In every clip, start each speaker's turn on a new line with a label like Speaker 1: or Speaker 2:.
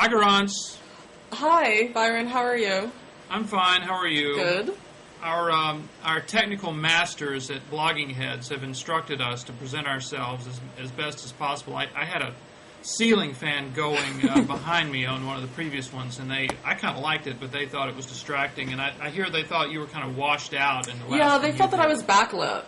Speaker 1: Hi, Garance.
Speaker 2: Hi, Byron. How are you?
Speaker 1: I'm fine. How are you?
Speaker 2: Good.
Speaker 1: Our technical masters at Blogging Heads have instructed us to present ourselves as best as possible. I had a ceiling fan going behind me on one of the previous ones, and I kind of liked it, but they thought it was distracting. And I hear they thought you were kind of washed out in the last.
Speaker 2: Yeah, they thought that I was backlit.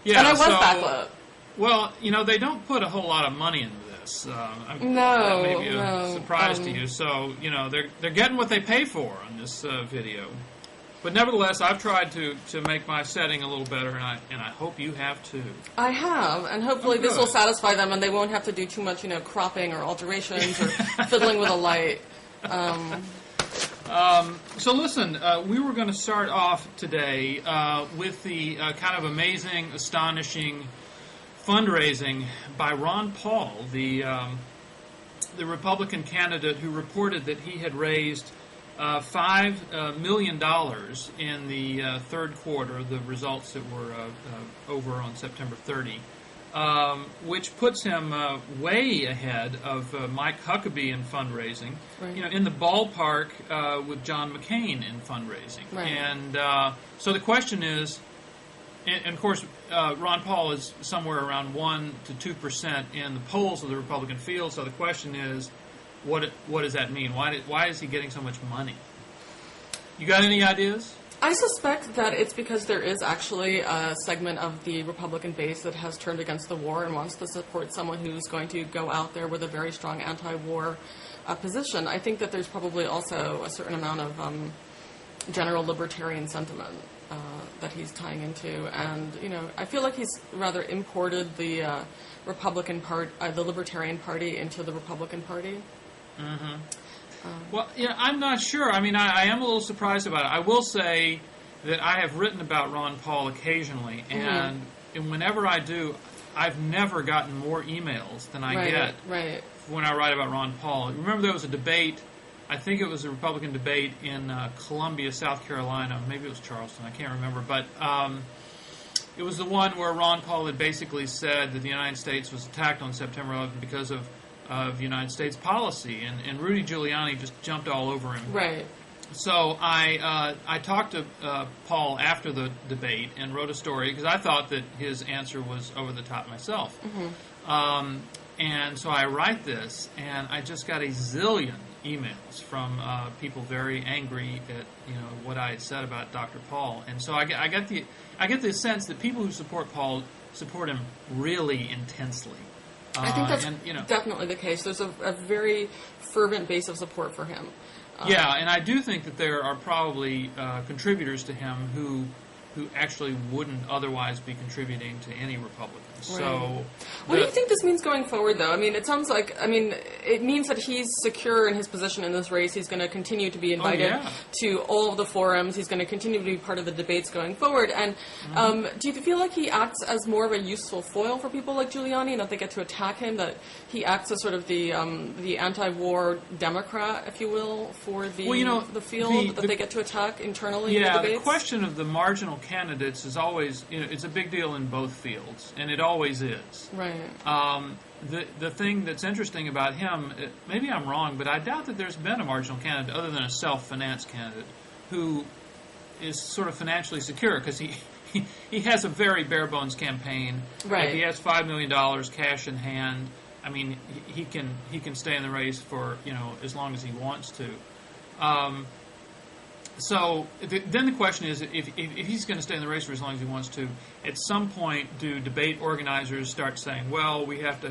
Speaker 1: Yeah,
Speaker 2: and I was backlit.
Speaker 1: Well, they don't put a whole lot of money into this. That may be a surprise to you. So, they're getting what they pay for on this video. But nevertheless, I've tried to make my setting a little better, and I hope you have too.
Speaker 2: I have, and hopefully this will satisfy them, and they won't have to do too much, cropping or alterations or fiddling with a light.
Speaker 1: So listen, we were going to start off today with the kind of amazing, astonishing fundraising by Ron Paul, the Republican candidate who reported that he had raised $5 million in the third quarter, the results that were over on September 30, which puts him way ahead of Mike Huckabee in fundraising,
Speaker 2: right.
Speaker 1: In the ballpark with John McCain in fundraising.
Speaker 2: Right.
Speaker 1: And so the question is, and of course, Ron Paul is somewhere around 1 to 2% in the polls of the Republican field, so the question is, what does that mean? Why is he getting so much money? You got any ideas?
Speaker 2: I suspect that it's because there is actually a segment of the Republican base that has turned against the war and wants to support someone who's going to go out there with a very strong anti-war position. I think that there's probably also a certain amount of general libertarian sentiment that he's tying into, and I feel like he's rather imported the the Libertarian Party into the Republican Party.
Speaker 1: Mm-hmm. Well, I'm not sure. I mean, I am a little surprised about it. I will say that I have written about Ron Paul occasionally, and whenever I do, I've never gotten more emails than I get when I write about Ron Paul. Remember, there was a debate. I think it was a Republican debate in Columbia, South Carolina. Maybe it was Charleston. I can't remember. But it was the one where Ron Paul had basically said that the United States was attacked on September 11th because of United States policy. And Rudy Giuliani just jumped all over him.
Speaker 2: Right.
Speaker 1: So I talked to Paul after the debate and wrote a story because I thought that his answer was over the top myself. Mm-hmm. And so I write this, and I just got a zillion emails from people very angry at what I had said about Dr. Paul, and so I get the sense that people who support Paul support him really intensely.
Speaker 2: I think that's definitely the case. There's a very fervent base of support for him.
Speaker 1: Yeah, and I do think that there are probably contributors to him who actually wouldn't otherwise be contributing to any Republicans.
Speaker 2: Right.
Speaker 1: So,
Speaker 2: what do you think this means going forward, though? I mean, it sounds like, it means that he's secure in his position in this race. He's going to continue to be invited to all of the forums. He's going to continue to be part of the debates going forward. And do you feel like he acts as more of a useful foil for people like Giuliani, and that they get to attack him, that he acts as sort of the anti-war Democrat, if you will, for the field, that they get to attack internally in the debates?
Speaker 1: Yeah, the question of the marginal candidates is always, it's a big deal in both fields, and it always is.
Speaker 2: Right.
Speaker 1: The thing that's interesting about him, maybe I'm wrong, but I doubt that there's been a marginal candidate other than a self-financed candidate who is sort of financially secure, because he has a very bare-bones campaign.
Speaker 2: Right.
Speaker 1: If he has $5 million cash in hand, I mean, he can stay in the race for, as long as he wants to. So then the question is, if he's going to stay in the race for as long as he wants to, at some point do debate organizers start saying, well, we'll have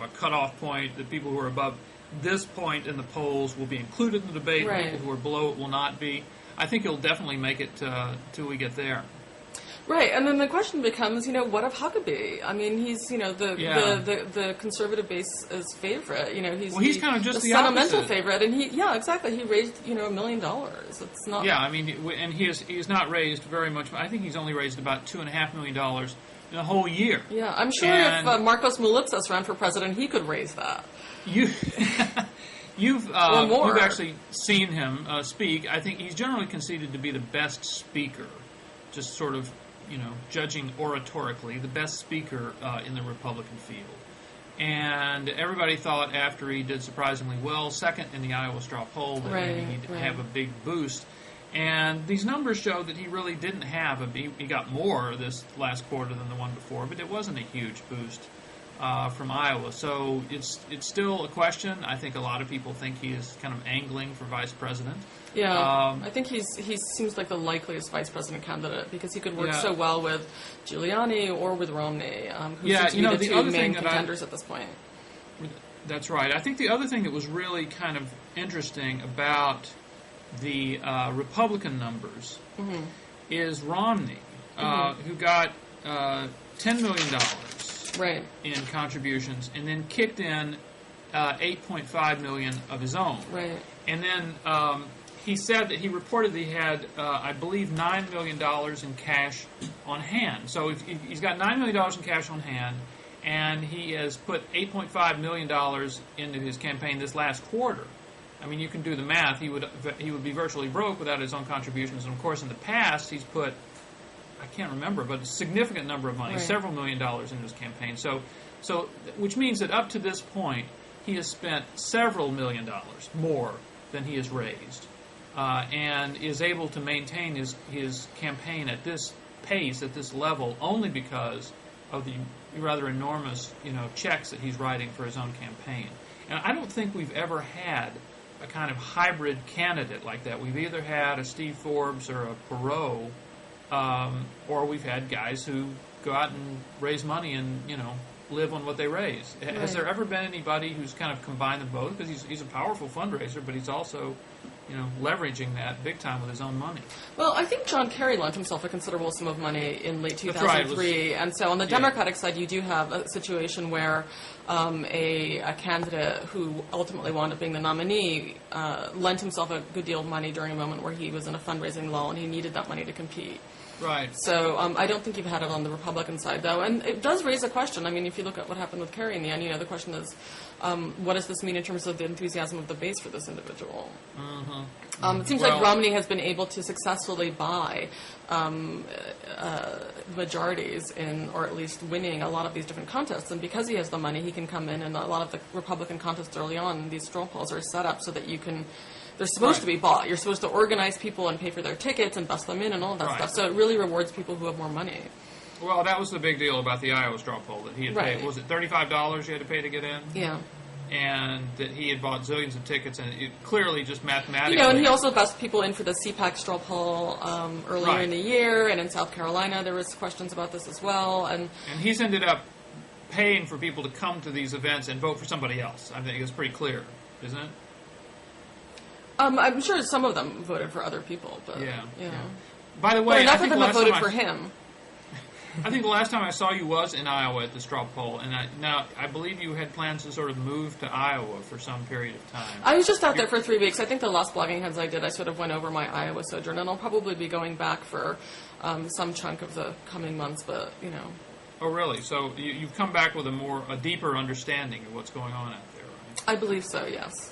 Speaker 1: a cutoff point, that people who are above this point in the polls will be included in the debate,
Speaker 2: right.
Speaker 1: People who are below it will not be. I think it'll definitely make it till we get there.
Speaker 2: Right, and then the question becomes, what of Huckabee? I mean, he's, the conservative base's favorite.
Speaker 1: He's kind of just the
Speaker 2: sentimental
Speaker 1: opposite.
Speaker 2: favorite, and he raised, $1 million. It's not.
Speaker 1: Yeah, I mean, and he has not raised very much. I think he's only raised about $2.5 million in a whole year.
Speaker 2: Yeah, I'm sure if Marcos Moulitsas ran for president, he could raise that.
Speaker 1: You've actually seen him speak. I think he's generally conceded to be the best speaker, just sort of, judging oratorically, the best speaker in the Republican field. And everybody thought after he did surprisingly well, second in the Iowa straw poll, that maybe he'd have a big boost. And these numbers show that he really didn't have he got more this last quarter than the one before, but it wasn't a huge boost from Iowa. So it's still a question. I think a lot of people think he is kind of angling for vice president.
Speaker 2: Yeah, I think he seems like the likeliest vice president candidate because he could work so well with Giuliani or with Romney, who seem to be the two main contenders at this point.
Speaker 1: That's right. I think the other thing that was really kind of interesting about the Republican numbers is Romney, who got $10 million in contributions and then kicked in $8.5 million of his own.
Speaker 2: Right.
Speaker 1: And then he said that he reported that he had, I believe, $9 million in cash on hand. So if he's got $9 million in cash on hand, and he has put $8.5 million into his campaign this last quarter. I mean, you can do the math. He would be virtually broke without his own contributions. And, of course, in the past, he's put, I can't remember, but a significant number of money, several $1 million into his campaign. So which means that up to this point, he has spent several $1 million more than he has raised. And is able to maintain his campaign at this pace, at this level, only because of the rather enormous, checks that he's writing for his own campaign. And I don't think we've ever had a kind of hybrid candidate like that. We've either had a Steve Forbes or a Perot, or we've had guys who go out and raise money and, live on what they raise. Right. Has there ever been anybody who's kind of combined them both? Because he's a powerful fundraiser, but he's also, leveraging that big time with his own money.
Speaker 2: Well, I think John Kerry lent himself a considerable sum of money in late 2003. Right. And so on the Democratic side, you do have a situation where a candidate who ultimately wound up being the nominee lent himself a good deal of money during a moment where he was in a fundraising lull and he needed that money to compete.
Speaker 1: Right.
Speaker 2: So I don't think you've had it on the Republican side, though. And it does raise a question. I mean, if you look at what happened with Kerry in the end, the question is, what does this mean in terms of the enthusiasm of the base for this individual? It seems like Romney has been able to successfully buy majorities in, or at least winning a lot of these different contests. And because he has the money, he can come in, and a lot of the Republican contests early on, these straw polls are set up so that you can... They're supposed to be bought. You're supposed to organize people and pay for their tickets and bust them in and all of that stuff. So it really rewards people who have more money.
Speaker 1: Well, that was the big deal about the Iowa straw poll, that he had paid, was it $35 you had to pay to get in?
Speaker 2: Yeah.
Speaker 1: And that he had bought zillions of tickets, and it clearly just mathematically...
Speaker 2: and he also bussed people in for the CPAC straw poll earlier in the year, and in South Carolina there was questions about this as well. And
Speaker 1: he's ended up paying for people to come to these events and vote for somebody else. I think it's pretty clear, isn't it?
Speaker 2: I'm sure some of them voted for other people, but yeah.
Speaker 1: By the way,
Speaker 2: enough of them have voted for him.
Speaker 1: I think the last time I saw you was in Iowa at the straw poll, and I believe you had plans to sort of move to Iowa for some period of time.
Speaker 2: I was just out there for 3 weeks. I think the last Blogging Heads I did, I sort of went over my Iowa sojourn, and I'll probably be going back for some chunk of the coming months, but,
Speaker 1: Oh, really? So you've come back with a deeper understanding of what's going on out there, right?
Speaker 2: I believe so, yes.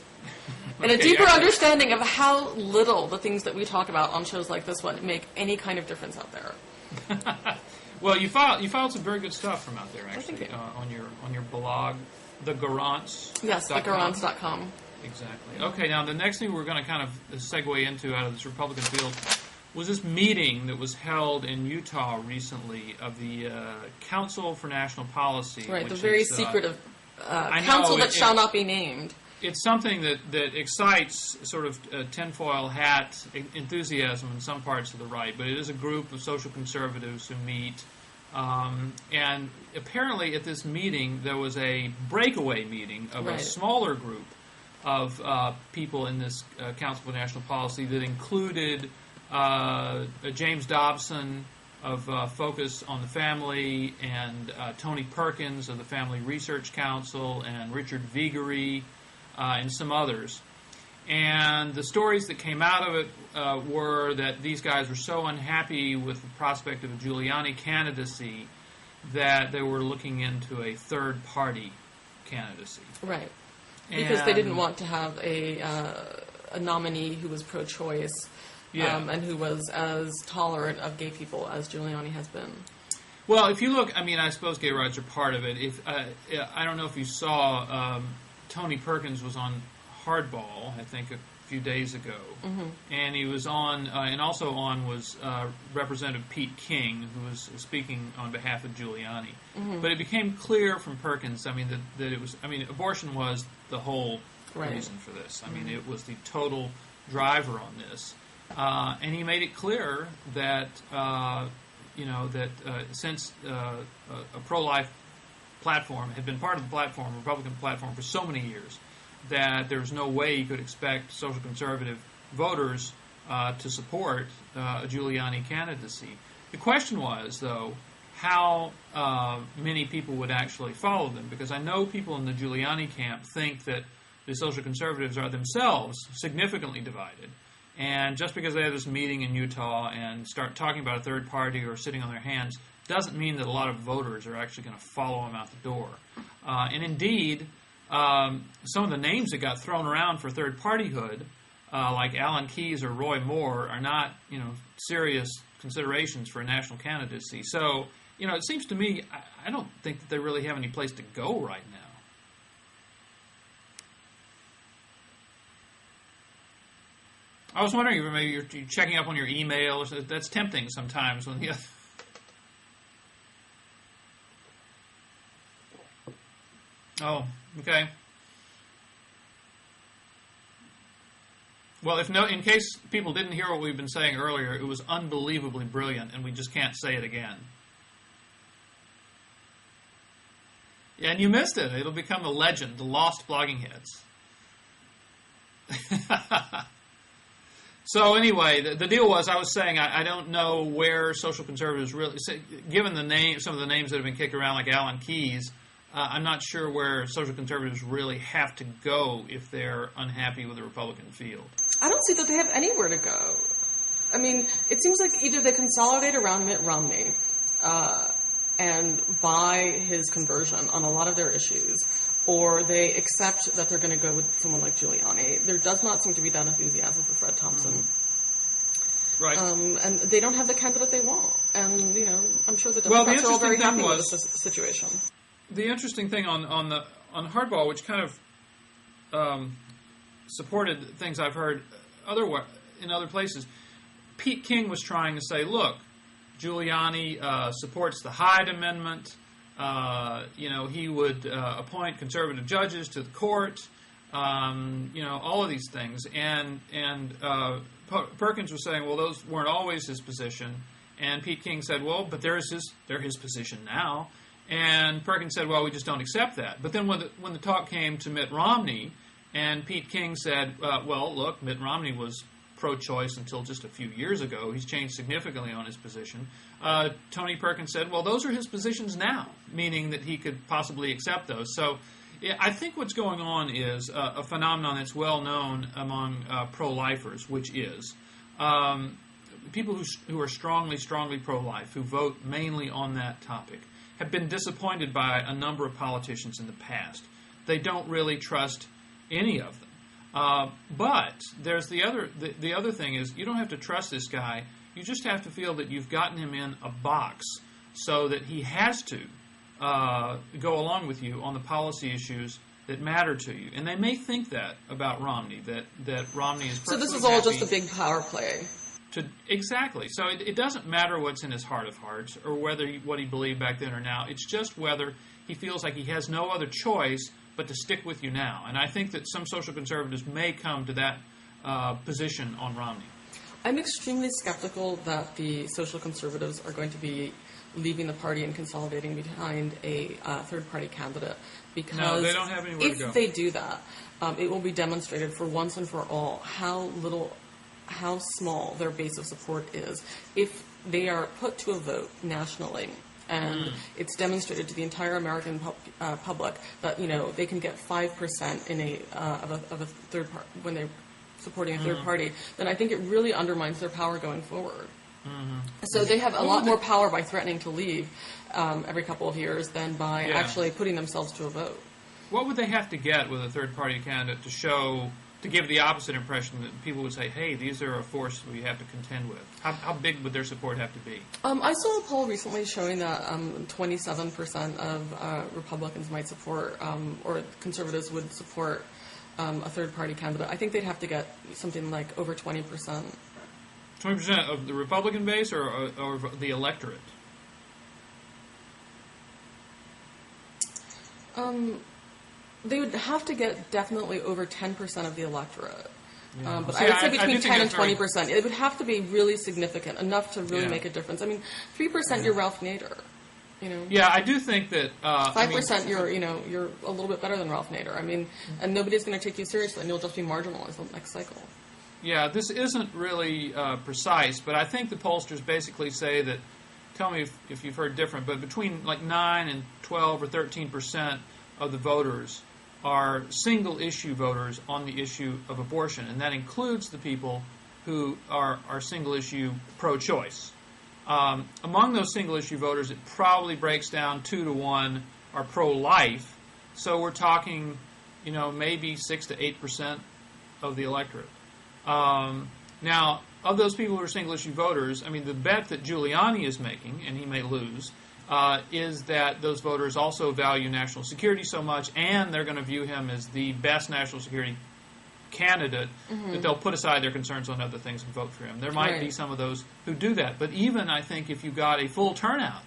Speaker 2: And a deeper understanding of how little the things that we talk about on shows like this one make any kind of difference out there.
Speaker 1: Well, you filed some very good stuff from out there, actually, on your blog, the Garance.
Speaker 2: Yes, thegarance.com.
Speaker 1: Exactly. Okay, now the next thing we're going to kind of segue into out of this Republican field was this meeting that was held in Utah recently of the Council for National Policy.
Speaker 2: Right, the very secretive council that shall not be named.
Speaker 1: It's something that excites sort of tinfoil hat enthusiasm in some parts of the right, but it is a group of social conservatives who meet. And apparently at this meeting, there was a breakaway meeting of a smaller group of people in this Council for National Policy that included James Dobson of Focus on the Family, and Tony Perkins of the Family Research Council, and Richard Viguerie, and some others. And the stories that came out of it were that these guys were so unhappy with the prospect of a Giuliani candidacy that they were looking into a third-party candidacy.
Speaker 2: Right. Because they didn't want to have a nominee who was pro-choice and who was as tolerant of gay people as Giuliani has been.
Speaker 1: Well, if you look, I mean, I suppose gay rights are part of it. I don't know if you saw, Tony Perkins was on Hardball, I think, a few days ago, and he was on, and also on was Representative Pete King, who was speaking on behalf of Giuliani. But it became clear from Perkins, I mean, that it was, I mean, abortion was the whole reason for this. I mean, it was the total driver on this, and he made it clear that since a pro-life platform had been part of the platform, Republican platform, for so many years, that there's no way you could expect social conservative voters to support a Giuliani candidacy. The question was, though, how many people would actually follow them, because I know people in the Giuliani camp think that the social conservatives are themselves significantly divided. And just because they have this meeting in Utah and start talking about a third party or sitting on their hands doesn't mean that a lot of voters are actually going to follow them out the door. And indeed, some of the names that got thrown around for third partyhood, like Alan Keyes or Roy Moore, are not, serious considerations for a national candidacy. So, it seems to me, I don't think that they really have any place to go right now. I was wondering if maybe you're checking up on your email. Or something. That's tempting sometimes when the. Oh, okay. Well, in case people didn't hear what we've been saying earlier, it was unbelievably brilliant, and we just can't say it again. Yeah, and you missed it. It'll become a legend, the lost blogging hits. So anyway, the deal was, I was saying, I don't know where social conservatives really, given some of the names that have been kicked around, like Alan Keyes, I'm not sure where social conservatives really have to go if they're unhappy with the Republican field.
Speaker 2: I don't see that they have anywhere to go. I mean, it seems like either they consolidate around Mitt Romney and buy his conversion on a lot of their issues, or they accept that they're going to go with someone like Giuliani. There does not seem to be that enthusiasm for Fred Thompson.
Speaker 1: Right.
Speaker 2: And they don't have the candidate they want. And, I'm sure the Democrats are all very happy with this situation.
Speaker 1: The interesting thing on Hardball, which kind of supported things I've heard in other places, Pete King was trying to say, look, Giuliani supports the Hyde Amendment. He would appoint conservative judges to the court. All of these things. And Perkins was saying, well, those weren't always his position. And Pete King said, well, but they're his position now. And Perkins said, well, we just don't accept that. But then when the talk came to Mitt Romney, and Pete King said, well, look, Mitt Romney was pro-choice until just a few years ago. He's changed significantly on his position. Tony Perkins said, well, those are his positions now, meaning that he could possibly accept those. So I think what's going on is a phenomenon that's well known among pro-lifers, which is people who are strongly pro-life, who vote mainly on that topic, have been disappointed by a number of politicians in the past. They don't really trust any of them. But there's the other thing is, you don't have to trust this guy. You just have to feel that you've gotten him in a box so that he has to go along with you on the policy issues that matter to you. And they may think that about Romney, that Romney is perfectly
Speaker 2: So this is all just a big power play.
Speaker 1: Exactly. So it doesn't matter what's in his heart of hearts or what he believed back then or now. It's just whether he feels like he has no other choice but to stick with you now. And I think that some social conservatives may come to that position on Romney.
Speaker 2: I'm extremely skeptical that the social conservatives are going to be leaving the party and consolidating behind a third-party candidate, because
Speaker 1: no, they don't have anywhere to go.
Speaker 2: If they do that, it will be demonstrated for once and for all how small their base of support is. If they are put to a vote nationally, and it's demonstrated to the entire American public that they can get 5% in of a third part when they're supporting a third party, then I think it really undermines their power going forward. So they have a lot more power by threatening to leave every couple of years than by actually putting themselves to a vote.
Speaker 1: What would they have to get with a third party candidate to show to give the opposite impression that people would say, hey, these are a force we have to contend with? How big would their support have to be?
Speaker 2: I saw a poll recently showing that 27% of Republicans might support, or conservatives would support a third-party candidate. I think they'd have to get something like over 20%.
Speaker 1: 20% of the Republican base or the electorate?
Speaker 2: They would have to get definitely over 10% of the electorate.
Speaker 1: Yeah.
Speaker 2: But
Speaker 1: See,
Speaker 2: I would say between 10 and
Speaker 1: very...
Speaker 2: 20%. It would have to be really significant, enough to really make a difference. I mean, 3% you're Ralph Nader. You know.
Speaker 1: Yeah, I do think that
Speaker 2: 5% you're a little bit better than Ralph Nader. I mean, and nobody's going to take you seriously, and you'll just be marginalized the next cycle.
Speaker 1: Yeah, this isn't really precise, but I think the pollsters basically say that. Tell me if you've heard different, but between like 9 and 12 or 13% of the voters are single-issue voters on the issue of abortion, and that includes the people who are single-issue pro-choice. Among those single-issue voters, it probably breaks down 2 to 1 are pro-life, so we're talking, maybe 6 to 8% of the electorate. Now, of those people who are single-issue voters, I mean, the bet that Giuliani is making, and he may lose, is that those voters also value national security so much, and they're going to view him as the best national security candidate, that they'll put aside their concerns on other things and vote for him. There might be some of those who do that. But even, I think, if you got a full turnout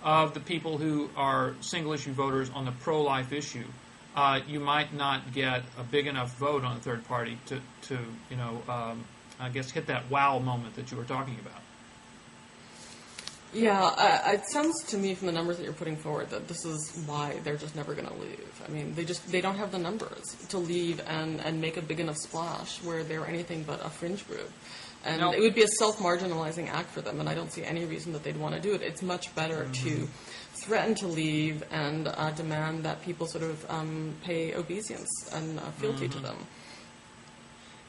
Speaker 1: of the people who are single-issue voters on the pro-life issue, you might not get a big enough vote on a third party to I guess, hit that wow moment that you were talking about.
Speaker 2: Yeah, it sounds to me from the numbers that you're putting forward that this is why they're just never going to leave. I mean, they don't have the numbers to leave and make a big enough splash where they're anything but a fringe group. And it would be a self-marginalizing act for them, and I don't see any reason that they'd want to do it. It's much better to threaten to leave and demand that people sort of pay obeisance and fealty to them.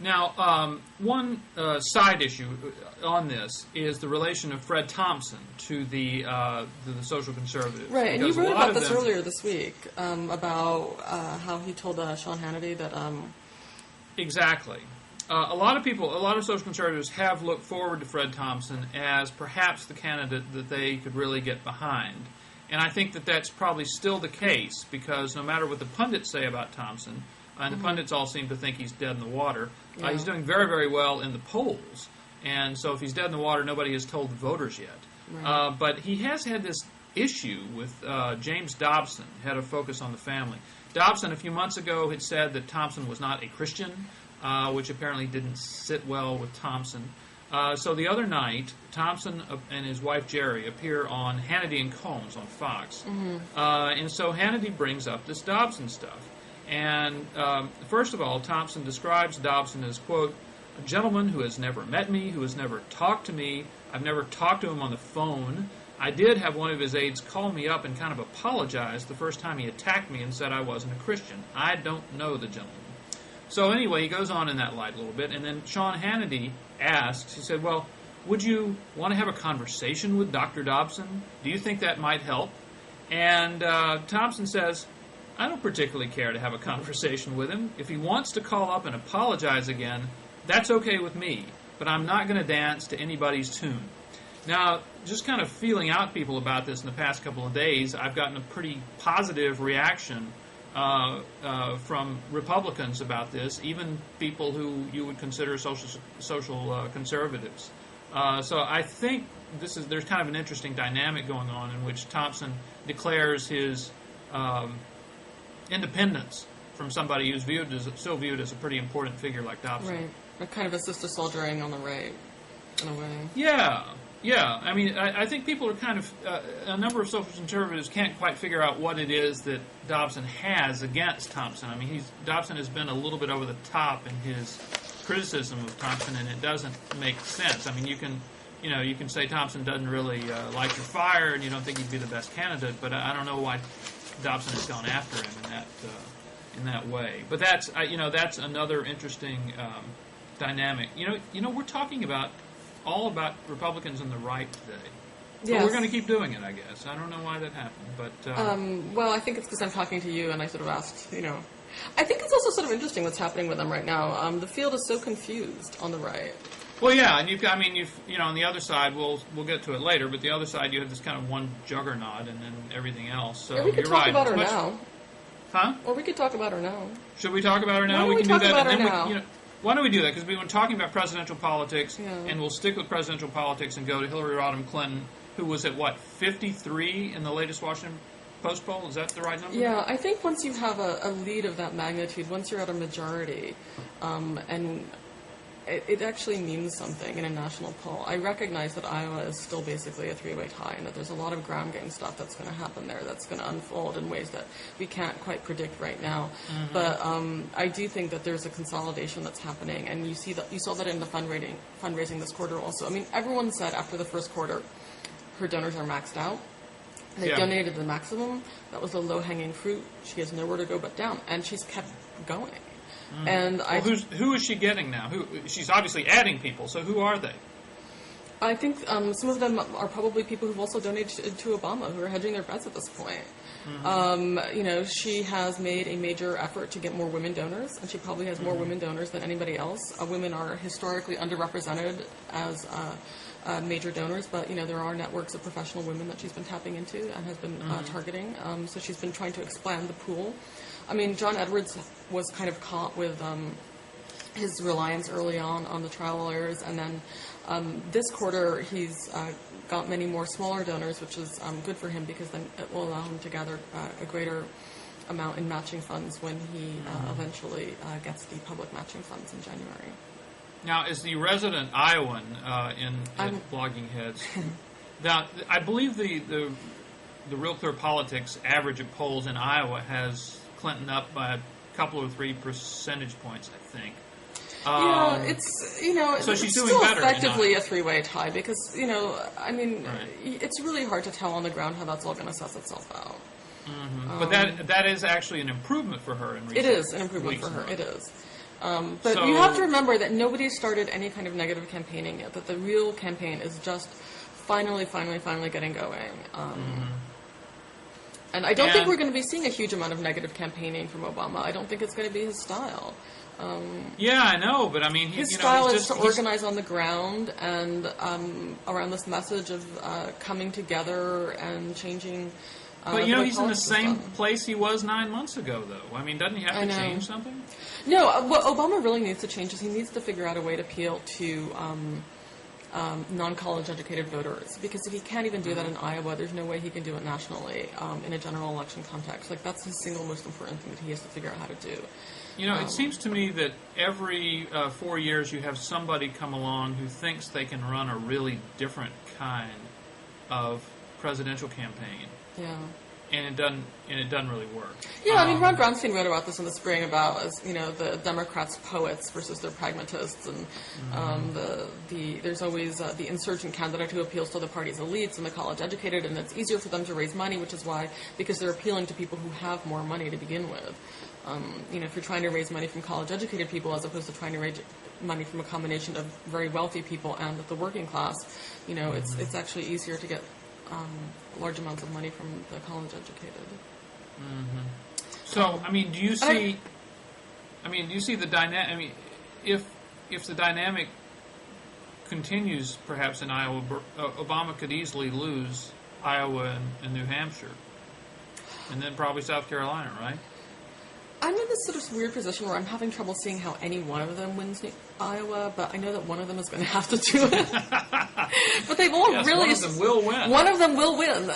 Speaker 1: Now, one side issue on this is the relation of Fred Thompson to the social conservatives.
Speaker 2: Right, and you wrote about this earlier this week, about how he told Sean Hannity that...
Speaker 1: Exactly. A lot of social conservatives have looked forward to Fred Thompson as perhaps the candidate that they could really get behind. And I think that that's probably still the case, because no matter what the pundits say about Thompson... And the pundits all seem to think he's dead in the water. He's doing very, very well in the polls. And so if he's dead in the water, nobody has told the voters yet. Right. But he has had this issue with James Dobson, head of Focus on the Family. Dobson, a few months ago, had said that Thompson was not a Christian, which apparently didn't sit well with Thompson. So the other night, Thompson and his wife Jerry appear on Hannity and Combs on Fox. And so Hannity brings up this Dobson stuff. And first of all, Thompson describes Dobson as, quote, a gentleman who has never met me, who has never talked to me. I've never talked to him on the phone. I did have one of his aides call me up and kind of apologize the first time he attacked me and said I wasn't a Christian. I don't know the gentleman. So anyway, he goes on in that light a little bit. And then Sean Hannity asks, he said, well, would you want to have a conversation with Dr. Dobson? Do you think that might help? And Thompson says, I don't particularly care to have a conversation with him. If he wants to call up and apologize again, that's okay with me, but I'm not going to dance to anybody's tune. Now, just kind of feeling out people about this in the past couple of days, I've gotten a pretty positive reaction from Republicans about this, even people who you would consider social conservatives. So I think there's kind of an interesting dynamic going on in which Thompson declares his independence from somebody who's still viewed as a pretty important figure like Dobson.
Speaker 2: Right. A kind of a sister soldiering on the right, in a way.
Speaker 1: Yeah. I mean, I think people are kind of... a number of social conservatives can't quite figure out what it is that Dobson has against Thompson. I mean, Dobson has been a little bit over the top in his criticism of Thompson, and it doesn't make sense. I mean, you can say Thompson doesn't really light your fire, and you don't think he'd be the best candidate, but I don't know why Dobson has gone after him in that way. But that's another interesting dynamic. We're talking all about Republicans and the right today. Yes. But we're going to keep doing it, I guess. I don't know why that happened, but
Speaker 2: well, I think it's because I'm talking to you, and I sort of asked, I think it's also sort of interesting what's happening with them right now. The field is so confused on the right.
Speaker 1: Well, yeah, and you've on the other side, we'll get to it later, but the other side, you have this kind of one juggernaut and then everything else. So
Speaker 2: we could talk about her now.
Speaker 1: Huh?
Speaker 2: Or we could talk about her now.
Speaker 1: Should we talk about her now?
Speaker 2: We can
Speaker 1: do that.
Speaker 2: About
Speaker 1: and
Speaker 2: her
Speaker 1: then
Speaker 2: now.
Speaker 1: Why don't we do that? Because we've been talking about presidential politics, and we'll stick with presidential politics and go to Hillary Rodham Clinton, who was at, 53 in the latest Washington Post poll? Is that the right number?
Speaker 2: Yeah, I think once you have a lead of that magnitude, once you're at a majority, and it actually means something in a national poll. I recognize that Iowa is still basically a three-way tie, and that there's a lot of ground game stuff that's going to happen there that's going to unfold in ways that we can't quite predict right now. Mm-hmm. But I do think that there's a consolidation that's happening, and you saw that in the fundraising this quarter also. I mean, everyone said after the first quarter, her donors are maxed out. They donated the maximum. That was the low-hanging fruit. She has nowhere to go but down, and she's kept going. Mm. And
Speaker 1: who is she getting now? She's obviously adding people. So who are they?
Speaker 2: I think some of them are probably people who've also donated to Obama, who are hedging their bets at this point. Mm-hmm. She has made a major effort to get more women donors, and she probably has more women donors than anybody else. Women are historically underrepresented as major donors, but there are networks of professional women that she's been tapping into and has been targeting. So she's been trying to expand the pool. I mean, John Edwards was kind of caught with his reliance early on the trial lawyers, and then this quarter he's got many more smaller donors, which is good for him because then it will allow him to gather a greater amount in matching funds when he eventually gets the public matching funds in January.
Speaker 1: Now, as the resident Iowan in Blogging Heads, now I believe the Real Clear Politics average of polls in Iowa has Clinton up by a couple or 3 percentage points, I think. So she's doing
Speaker 2: still
Speaker 1: better.
Speaker 2: Effectively a three-way tie because it's really hard to tell on the ground how that's all going to suss itself out.
Speaker 1: Mm-hmm. But that is actually an improvement for her in recent
Speaker 2: It is an improvement for her. It is. But you have to remember that nobody started any kind of negative campaigning yet. That the real campaign is just finally getting going. And I don't think we're going to be seeing a huge amount of negative campaigning from Obama. I don't think it's going to be his style.
Speaker 1: I know, but I mean,
Speaker 2: his style is to organize on the ground and around this message of coming together and changing.
Speaker 1: But he's in the same place he was 9 months ago, though. I mean, doesn't he have to change something?
Speaker 2: No, what Obama really needs to change is he needs to figure out a way to appeal to non-college educated voters, because if he can't even do that in Iowa, there's no way he can do it nationally in a general election context. Like, that's his single most important thing that he has to figure out how to do.
Speaker 1: It seems to me that every 4 years you have somebody come along who thinks they can run a really different kind of presidential campaign.
Speaker 2: Yeah.
Speaker 1: And it doesn't really work.
Speaker 2: Yeah, I mean, Ron Brownstein wrote about this in the spring about, the Democrats' poets versus their pragmatists, and there's always the insurgent candidate who appeals to the party's elites and the college-educated, and it's easier for them to raise money, because they're appealing to people who have more money to begin with. If you're trying to raise money from college-educated people as opposed to trying to raise money from a combination of very wealthy people and the working class, it's actually easier to get large amounts of money from the college-educated.
Speaker 1: Mm-hmm. So, do you see? Do you see the dynamic? If the dynamic continues, perhaps in Iowa, Obama could easily lose Iowa and New Hampshire, and then probably South Carolina, right?
Speaker 2: I'm in this sort of weird position where I'm having trouble seeing how any one of them wins Iowa, but I know that one of them is going to have to do it. But they've all really...
Speaker 1: one of them will win.
Speaker 2: One of them will win,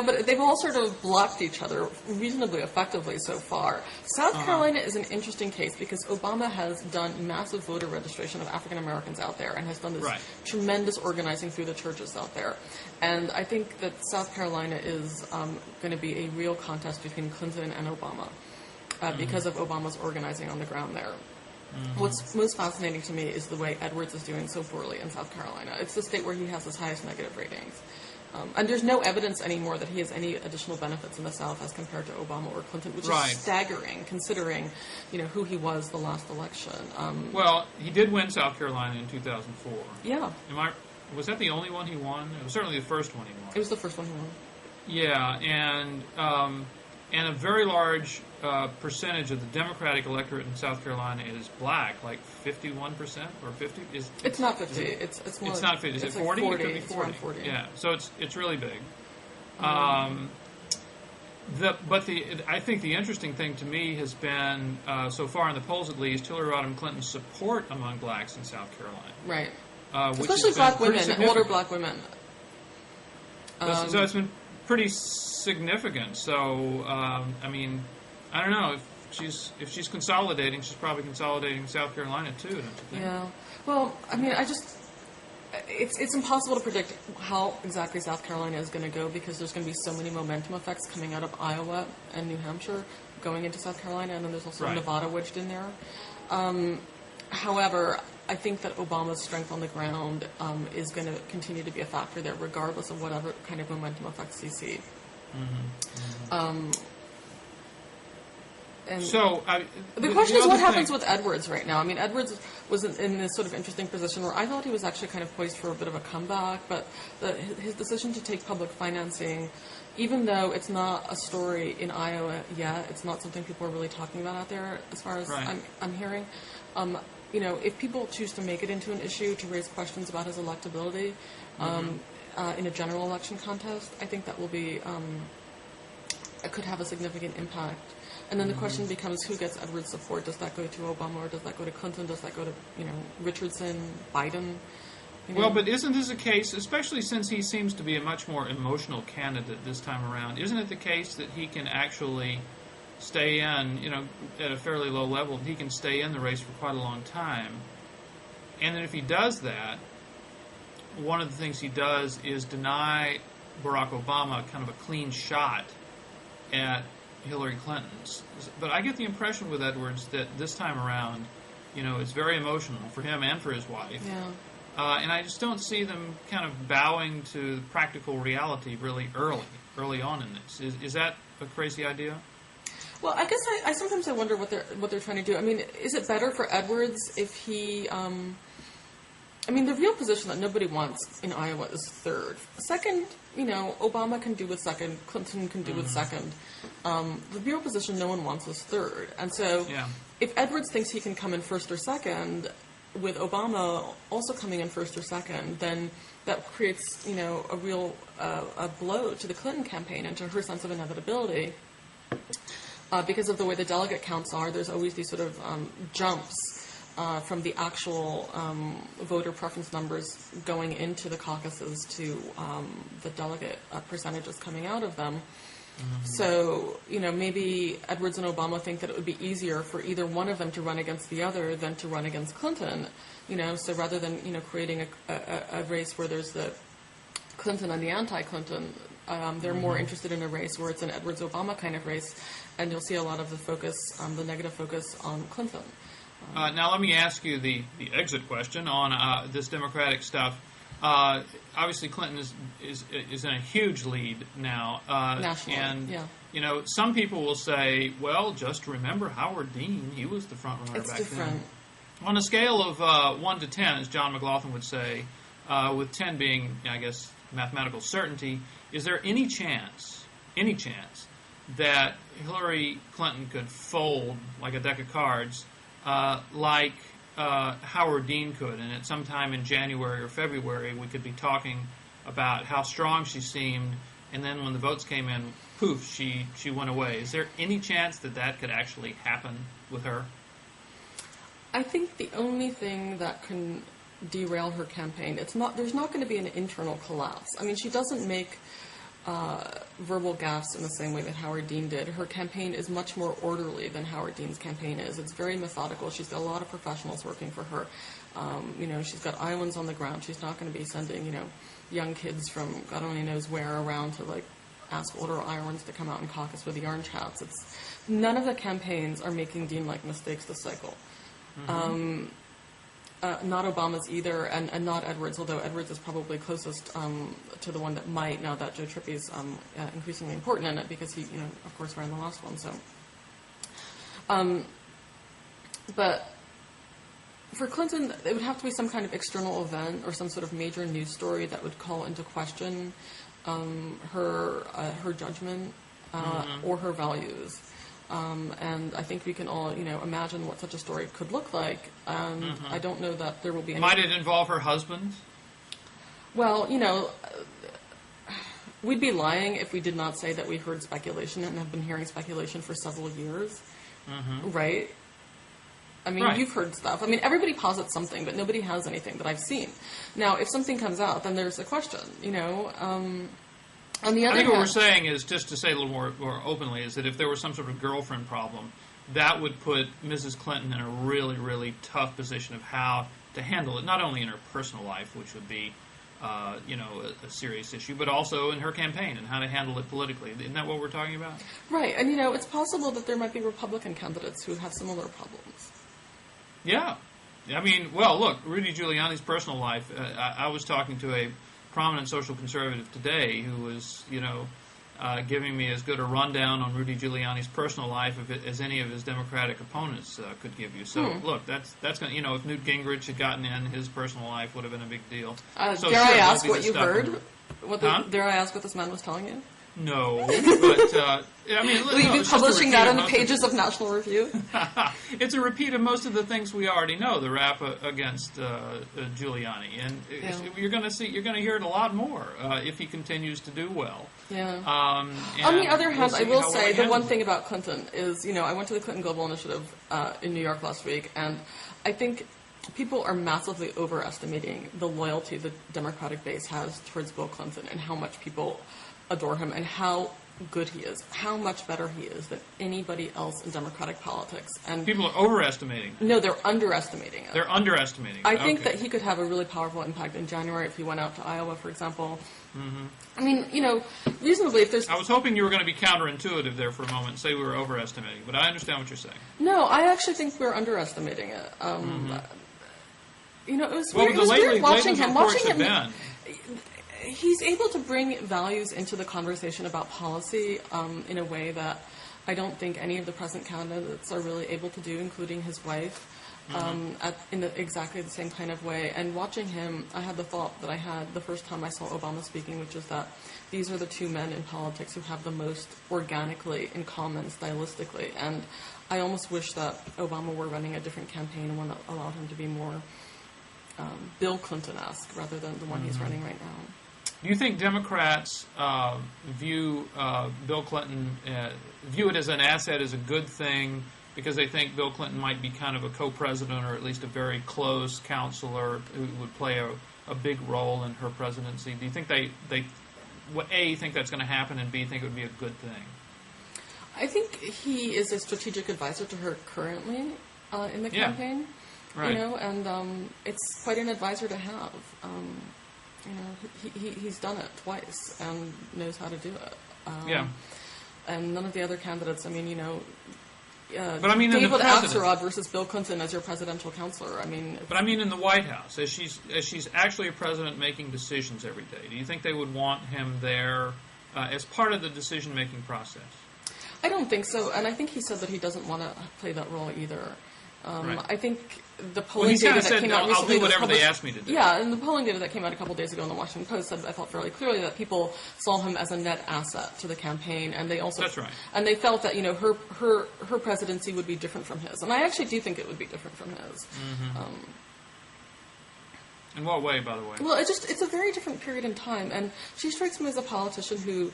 Speaker 2: but they've all sort of blocked each other reasonably effectively so far. South Carolina is an interesting case because Obama has done massive voter registration of African Americans out there and has done this tremendous organizing through the churches out there. And I think that South Carolina is going to be a real contest between Clinton and Obama. Because of Obama's organizing on the ground there. Mm-hmm. What's most fascinating to me is the way Edwards is doing so poorly in South Carolina. It's the state where he has his highest negative ratings. And there's no evidence anymore that he has any additional benefits in the South as compared to Obama or Clinton, which is staggering considering, who he was the last election.
Speaker 1: Well, he did win South Carolina in 2004.
Speaker 2: Yeah.
Speaker 1: Was that the only one he won? It was certainly the first one he won.
Speaker 2: It was the first one he won.
Speaker 1: Yeah, and... and a very large percentage of the Democratic electorate in South Carolina is black, like 51% or 50.
Speaker 2: It's not 50. It's more.
Speaker 1: It's not 50. Is it 40?
Speaker 2: Like 40?
Speaker 1: It could be 40.
Speaker 2: It's around 40.
Speaker 1: Yeah. So it's really big. I think the interesting thing to me has been, so far in the polls at least, Hillary Rodham Clinton's support among blacks in South Carolina.
Speaker 2: Right.
Speaker 1: Which
Speaker 2: especially black women, older black women.
Speaker 1: So it's been pretty significant. So, I mean, I don't know. If she's consolidating, she's probably consolidating South Carolina too, don't you think?
Speaker 2: Yeah. Well, I mean, it's impossible to predict how exactly South Carolina is going to go because there's going to be so many momentum effects coming out of Iowa and New Hampshire going into South Carolina, and then there's also Nevada wedged in there. However, I think that Obama's strength on the ground is going to continue to be a factor there, regardless of whatever kind of momentum effects you see. And
Speaker 1: so
Speaker 2: the question is, what happens with Edwards right now? I mean, Edwards was in this sort of interesting position where I thought he was actually kind of poised for a bit of a comeback, but his decision to take public financing, even though it's not a story in Iowa yet, it's not something people are really talking about out there as far as I'm hearing. You know, if people choose to make it into an issue to raise questions about his electability in a general election contest, I think that will be it could have a significant impact. And then the question becomes, who gets Edwards' support? Does that go to Obama, or does that go to Clinton? Does that go to, Richardson, Biden?
Speaker 1: Well, but isn't this a case, especially since he seems to be a much more emotional candidate this time around, isn't it the case that he can actually stay in, at a fairly low level, he can stay in the race for quite a long time? And then if he does that, one of the things he does is deny Barack Obama kind of a clean shot at Hillary Clinton's. But I get the impression with Edwards that this time around, it's very emotional for him and for his wife.
Speaker 2: Yeah.
Speaker 1: And I just don't see them kind of bowing to practical reality really early on in this. Is that a crazy idea?
Speaker 2: Well, I guess I sometimes wonder what they're trying to do. I mean, is it better for Edwards if he? I mean, the real position that nobody wants in Iowa is third. Second, Obama can do with second, Clinton can do with second. The real position no one wants is third. And so if Edwards thinks he can come in first or second, with Obama also coming in first or second, then that creates, a real a blow to the Clinton campaign and to her sense of inevitability. Because of the way the delegate counts are, there's always these sort of jumps from the actual voter preference numbers going into the caucuses to the delegate percentages coming out of them. So, maybe Edwards and Obama think that it would be easier for either one of them to run against the other than to run against Clinton. So rather than, creating a race where there's the Clinton and the anti-Clinton, they're more interested in a race where it's an Edwards-Obama kind of race, and you'll see a lot of the focus, the negative focus on Clinton.
Speaker 1: Now let me ask you the exit question on this Democratic stuff. Obviously, Clinton is in a huge lead now.
Speaker 2: Nationally,
Speaker 1: and, some people will say, well, just remember Howard Dean. He was the front runner back then. On a scale of 1 to 10, as John McLaughlin would say, with 10 being, I guess, mathematical certainty, is there any chance that Hillary Clinton could fold like a deck of cards like Howard Dean could, and at some time in January or February we could be talking about how strong she seemed, and then when the votes came in, poof, she went away. Is there any chance that could actually happen with her?
Speaker 2: I think the only thing that can derail her campaign, there's not going to be an internal collapse. I mean, she doesn't make verbal gaffes in the same way that Howard Dean did. Her campaign is much more orderly than Howard Dean's campaign is. It's very methodical. She's got a lot of professionals working for her. She's got Iowans on the ground. She's not going to be sending, young kids from God only knows where around to, ask older Iowans to come out and caucus with the orange hats. None of the campaigns are making Dean-like mistakes this cycle. Not Obama's either, and not Edwards, although Edwards is probably closest to the one that might, now that Joe Trippie's increasingly important in it, because he, of course, ran the last one. So, but for Clinton, it would have to be some kind of external event or some sort of major news story that would call into question her judgment or her values. And I think we can all, imagine what such a story could look like. And I don't know that there will be any...
Speaker 1: Might it involve her husband?
Speaker 2: Well, we'd be lying if we did not say that we heard speculation and have been hearing speculation for several years. Right? I mean, you've heard stuff. I mean, everybody posits something, but nobody has anything that I've seen. Now, if something comes out, then there's a question, On the other
Speaker 1: I think
Speaker 2: hand,
Speaker 1: what we're saying is, just to say a little more openly, is that if there was some sort of girlfriend problem, that would put Mrs. Clinton in a really, really tough position of how to handle it, not only in her personal life, which would be, a serious issue, but also in her campaign and how to handle it politically. Isn't that what we're talking about?
Speaker 2: Right, and it's possible that there might be Republican candidates who have similar problems.
Speaker 1: Yeah. I mean, well, look, Rudy Giuliani's personal life, I was talking to a prominent social conservative today who was, giving me as good a rundown on Rudy Giuliani's personal life as any of his Democratic opponents could give you. So, look, that's going to, if Newt Gingrich had gotten in, his personal life would have been a big deal. So
Speaker 2: dare I ask what you heard? Dare I ask what this man was telling you?
Speaker 1: No, but,
Speaker 2: Will you be publishing that in the pages of National Review?
Speaker 1: It's a repeat of most of the things we already know, the rap against Giuliani. And you're going to hear it a lot more if he continues to do well.
Speaker 2: Yeah. On the other hand, I will say the one thing about Clinton is, I went to the Clinton Global Initiative in New York last week, and I think people are massively overestimating the loyalty the Democratic base has towards Bill Clinton and how much people adore him and how good he is, how much better he is than anybody else in Democratic politics. And
Speaker 1: people are overestimating.
Speaker 2: No, they're underestimating it.
Speaker 1: They're underestimating.
Speaker 2: I think that he could have a really powerful impact in January if he went out to Iowa, for example. I mean, reasonably, if there's...
Speaker 1: I was hoping you were going to be counterintuitive there for a moment and say we were overestimating, but I understand what you're saying.
Speaker 2: No, I actually think we're underestimating it. It was weird watching him. He's able to bring values into the conversation about policy in a way that I don't think any of the present candidates are really able to do, including his wife, in exactly the same kind of way. And watching him, I had the thought that I had the first time I saw Obama speaking, which is that these are the two men in politics who have the most organically in common stylistically. And I almost wish that Obama were running a different campaign, one that allowed him to be more Bill Clinton-esque rather than the one he's running right now.
Speaker 1: Do you think Democrats view Bill Clinton, view it as an asset, as a good thing, because they think Bill Clinton might be kind of a co-president or at least a very close counselor who would play a big role in her presidency? Do you think they A, think that's going to happen, and B, think it would be a good thing?
Speaker 2: I think he is a strategic advisor to her currently in the campaign. Right. And it's quite an advisor to have. He's done it twice and knows how to do it. And none of the other candidates, but David Axelrod versus Bill Clinton as your presidential counselor.
Speaker 1: But I mean in the White House, as she's actually a president making decisions every day, do you think they would want him there as part of the decision-making process?
Speaker 2: I don't think so, and I think he said that he doesn't want to play that role either.
Speaker 1: Right.
Speaker 2: I think the polling data that came out recently...
Speaker 1: I'll do whatever they asked me to do.
Speaker 2: Yeah, and the polling data that came out a couple days ago in the Washington Post said, I thought fairly clearly, that people saw him as a net asset to the campaign, and they also...
Speaker 1: That's right.
Speaker 2: And they felt that, her presidency would be different from his. And I actually do think it would be different from his.
Speaker 1: In what way, by the way?
Speaker 2: Well, it's a very different period in time, and she strikes me as a politician who...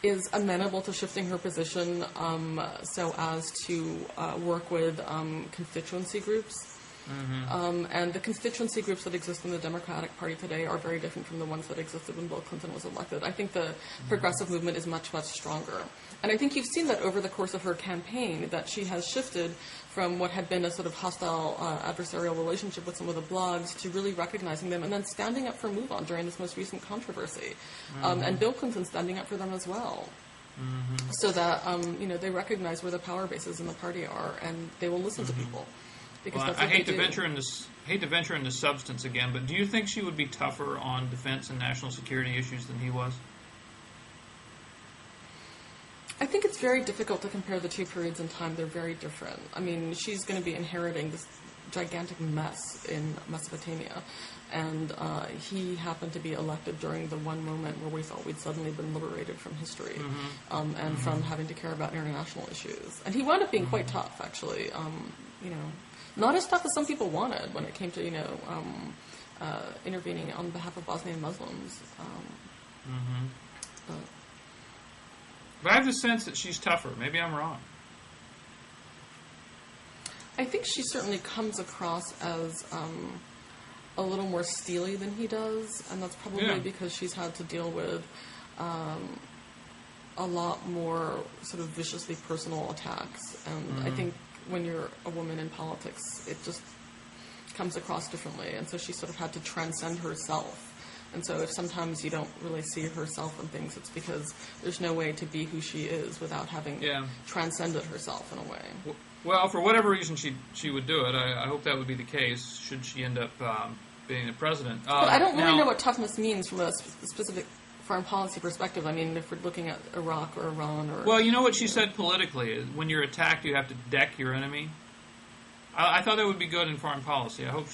Speaker 2: is amenable to shifting her position so as to work with constituency groups. And the constituency groups that exist in the Democratic Party today are very different from the ones that existed when Bill Clinton was elected. I think the progressive movement is much, much stronger. And I think you've seen that over the course of her campaign, that she has shifted from what had been a sort of hostile adversarial relationship with some of the blogs to really recognizing them and then standing up for MoveOn during this most recent controversy. And Bill Clinton standing up for them as well. So that, they recognize where the power bases in the party are and they will listen to people. Because that's what
Speaker 1: I hate to venture into substance again, but do you think she would be tougher on defense and national security issues than he was?
Speaker 2: I think it's very difficult to compare the two periods in time. They're very different. She's going to be inheriting gigantic mess in Mesopotamia. And he happened to be elected during the one moment where we thought we'd suddenly been liberated from history and from having to care about international issues. And he wound up being quite tough, actually. Not as tough as some people wanted when it came to, intervening on behalf of Bosnian Muslims.
Speaker 1: But I have the sense that she's tougher. Maybe I'm wrong.
Speaker 2: I think she certainly comes across as a little more steely than he does, and that's probably because she's had to deal with a lot more sort of viciously personal attacks. And I think when you're a woman in politics, it just comes across differently. And so she sort of had to transcend herself. And so if sometimes you don't really see herself in things, it's because there's no way to be who she is without having transcended herself in a way.
Speaker 1: Well, for whatever reason she would do it, I hope that would be the case should she end up being the president.
Speaker 2: But I don't really know what toughness means from a specific foreign policy perspective. I mean, if we're looking at Iraq or Iran or...
Speaker 1: Well, you know what she said politically? When you're attacked, you have to deck your enemy. I thought that would be good in foreign policy. I hope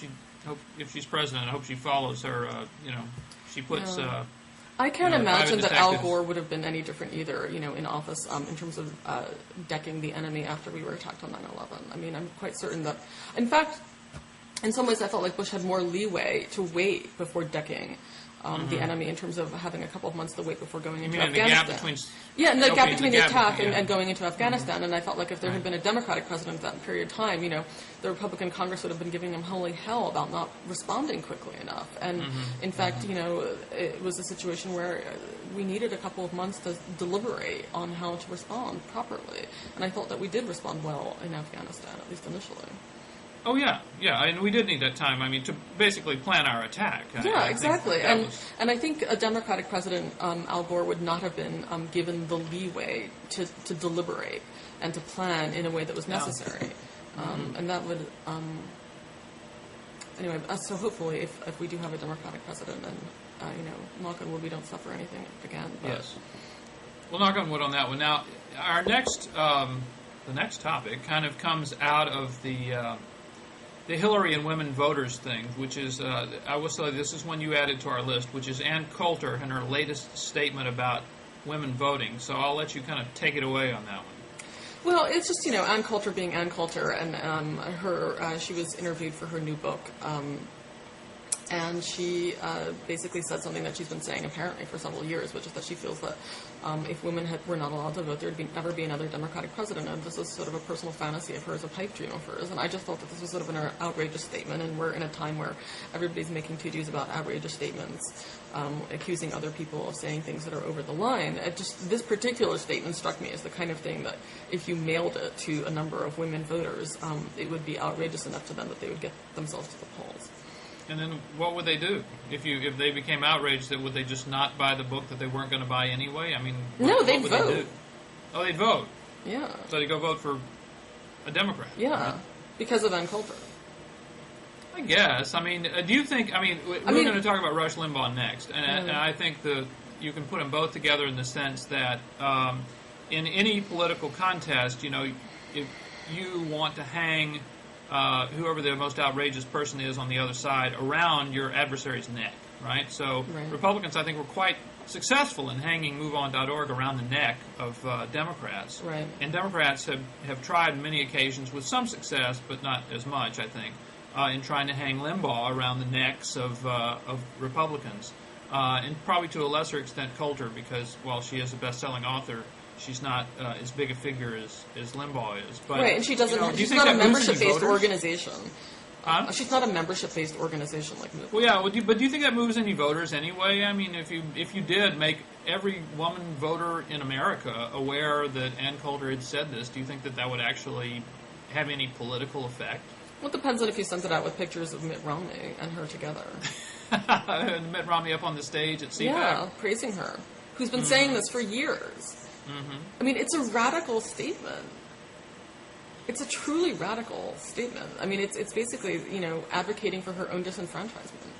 Speaker 1: if she's president, I hope she follows her, she puts...
Speaker 2: I can't imagine that Al Gore would have been any different either, in office in terms of decking the enemy after we were attacked on 9/11. I mean, I'm quite certain that... In fact, in some ways I felt like Bush had more leeway to wait before decking the enemy in terms of having a couple of months to wait before going into Afghanistan. The gap between the attack and going into Afghanistan. And I felt like if there had been a Democratic president at that period of time, the Republican Congress would have been giving him holy hell about not responding quickly enough. And in fact, it was a situation where we needed a couple of months to deliberate on how to respond properly. And I thought that we did respond well in Afghanistan, at least initially.
Speaker 1: Oh, yeah, and we did need that time, to basically plan our attack.
Speaker 2: Exactly. And I think a Democratic president, Al Gore, would not have been given the leeway to deliberate and to plan in a way that was necessary. And that would... Anyway, so hopefully if we do have a Democratic president, then, knock on wood, we don't suffer anything again. But.
Speaker 1: Yes. Well, knock on wood on that one. Now, our next... the next topic kind of comes out of the Hillary and women voters thing, which is, I will say this is one you added to our list, which is Ann Coulter and her latest statement about women voting. So I'll let you kind of take it away on that one.
Speaker 2: Well, it's just, Ann Coulter being Ann Coulter, and she was interviewed for her new book, and she basically said something that she's been saying apparently for several years, which is that she feels that if women were not allowed to vote, there would never be another Democratic president, and this is sort of a personal fantasy of hers, a pipe dream of hers. And I just thought that this was sort of an outrageous statement, and we're in a time where everybody's making to-dos about outrageous statements, accusing other people of saying things that are over the line. This particular statement struck me as the kind of thing that if you mailed it to a number of women voters, it would be outrageous enough to them that they would get themselves to the polls.
Speaker 1: And then what would they do if they became outraged? Would they just not buy the book that they weren't going to buy anyway?
Speaker 2: No, they'd vote.
Speaker 1: They do? Oh, they'd vote.
Speaker 2: Yeah.
Speaker 1: So they go vote for a Democrat.
Speaker 2: Yeah,
Speaker 1: right?
Speaker 2: Because of Ann Coulter.
Speaker 1: I guess. Do you think? We're going to talk about Rush Limbaugh next, and I think you can put them both together in the sense that in any political contest, if you want to hang whoever the most outrageous person is on the other side around your adversary's neck, right? So Republicans, I think, were quite successful in hanging MoveOn.org around the neck of Democrats.
Speaker 2: Right.
Speaker 1: And Democrats have tried on many occasions with some success, but not as much, I think, in trying to hang Limbaugh around the necks of Republicans. And probably to a lesser extent Coulter, because while she is a best-selling author, she's not as big a figure as Limbaugh is. But,
Speaker 2: right, and she doesn't. She's not a membership-based organization. She's not a membership-based organization like MoveOn.
Speaker 1: Well, yeah, but do you think that moves any voters anyway? If you did make every woman voter in America aware that Ann Coulter had said this, do you think that would actually have any political effect?
Speaker 2: Well, it depends on if you sent it out with pictures of Mitt Romney and her together.
Speaker 1: And Mitt Romney up on the stage at CPAC.
Speaker 2: Yeah, praising her, who's been saying this for years. Mm-hmm. It's a radical statement. It's a truly radical statement. It's basically, advocating for her own disenfranchisement.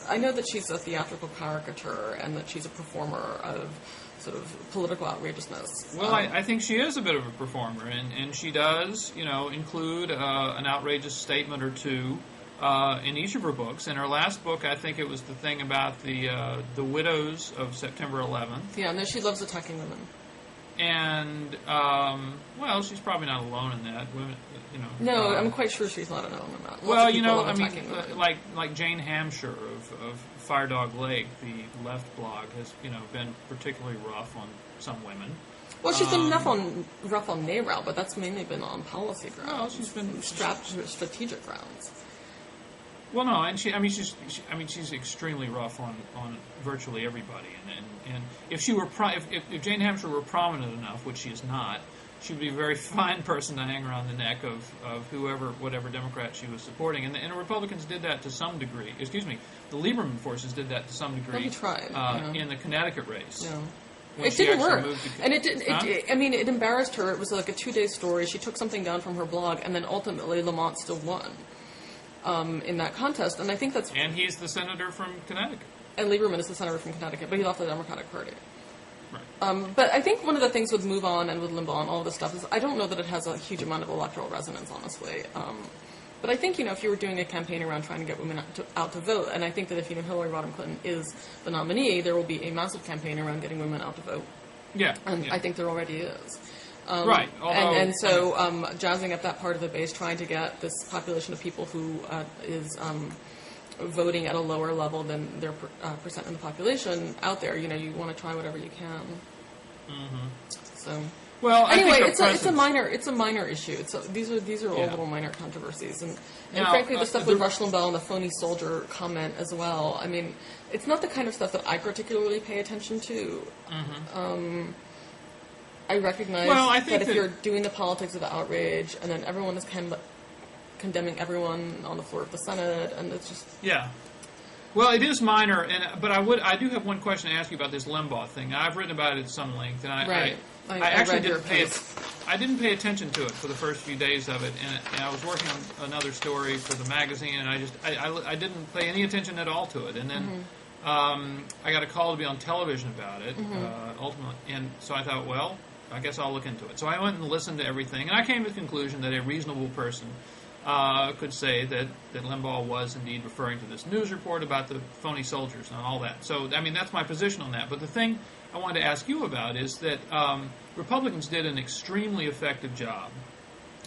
Speaker 2: I know that she's a theatrical caricature and that she's a performer of sort of political outrageousness.
Speaker 1: Well, I think she is a bit of a performer, and she does, include an outrageous statement or two in each of her books. In her last book, I think it was the thing about the widows of September 11th.
Speaker 2: Yeah, no, she loves attacking women.
Speaker 1: And, she's probably not alone in that. Women,
Speaker 2: No, I'm quite sure she's not alone in that.
Speaker 1: Well, like Jane Hampshire of Fire Dog Lake, the left blog, has, been particularly rough on some women.
Speaker 2: Well, she's been rough on NARAL, but that's mainly been on policy grounds.
Speaker 1: Well, she's been
Speaker 2: strategic grounds.
Speaker 1: Well, no, and she's extremely rough on virtually everybody, and if Jane Hampshire were prominent enough, which she is not, she would be a very fine person to hang around the neck of whatever Democrat she was supporting, and the Republicans did that to some degree. Excuse me, the Lieberman forces did that to some degree.
Speaker 2: He tried
Speaker 1: in the Connecticut race.
Speaker 2: Yeah. It didn't work, and it embarrassed her. It was like a 2-day story. She took something down from her blog, and then ultimately Lamont still won. In that contest, and I think that's...
Speaker 1: And he's the senator from Connecticut.
Speaker 2: And Lieberman is the senator from Connecticut, but he left the Democratic Party.
Speaker 1: Right.
Speaker 2: But I think one of the things with MoveOn and with Limbaugh and all of this stuff is I don't know that it has a huge amount of electoral resonance, honestly. But I think, if you were doing a campaign around trying to get women out to vote, and I think that if, Hillary Rodham Clinton is the nominee, there will be a massive campaign around getting women out to vote.
Speaker 1: Yeah.
Speaker 2: And I think there already is.
Speaker 1: Right. Although,
Speaker 2: so jazzing up that part of the base, trying to get this population of people who is voting at a lower level than their percent in the population out there, you want to try whatever you can.
Speaker 1: Mm-hmm.
Speaker 2: So.
Speaker 1: Well,
Speaker 2: anyway, it's a minor issue. These are all little minor controversies, and frankly, the stuff with Rush Limbaugh and the phony soldier comment as well. I mean, it's not the kind of stuff that I particularly pay attention to.
Speaker 1: Mm-hmm.
Speaker 2: I recognize that if you're doing the politics of outrage, and then everyone is condemning everyone on the floor of the Senate, and it's just...
Speaker 1: Yeah. Well, it is minor, but I do have one question to ask you about this Limbaugh thing. I've written about it at some length, and I actually didn't pay attention to it for the first few days of it, and I was working on another story for the magazine, and I didn't pay any attention at all to it, and then I got a call to be on television about it, ultimately, and so I thought, well, I guess I'll look into it. So I went and listened to everything, and I came to the conclusion that a reasonable person could say that Limbaugh was indeed referring to this news report about the phony soldiers and all that. So, that's my position on that. But the thing I wanted to ask you about is that Republicans did an extremely effective job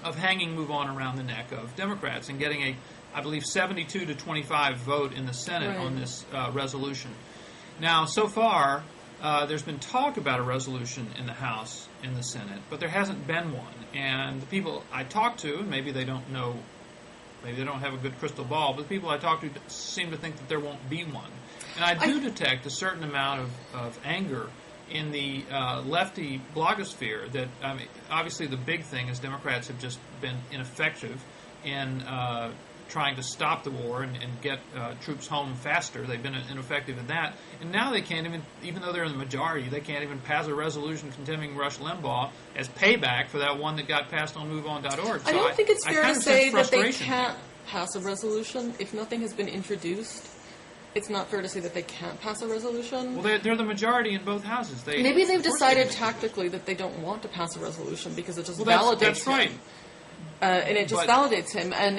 Speaker 1: of hanging MoveOn around the neck of Democrats and getting I believe, 72 to 25 vote in the Senate on this resolution. Now, so far, there's been talk about a resolution in the House, in the Senate, but there hasn't been one. And the people I talk to, and maybe they don't know, maybe they don't have a good crystal ball, but the people I talk to seem to think that there won't be one. And I do detect a certain amount of anger in the lefty blogosphere that, obviously the big thing is Democrats have just been ineffective in trying to stop the war and get troops home faster. They've been ineffective in that. And now they can't even though they're in the majority, they can't even pass a resolution condemning Rush Limbaugh as payback for that one that got passed on MoveOn.org.
Speaker 2: I don't think it's fair to say that they can't pass a resolution. If nothing has been introduced, it's not fair to say that they can't pass a resolution.
Speaker 1: Well, they're the majority in both houses.
Speaker 2: Maybe they've decided tactically that they don't want to pass a resolution because it just validates
Speaker 1: that's right.
Speaker 2: him. And it just validates him, and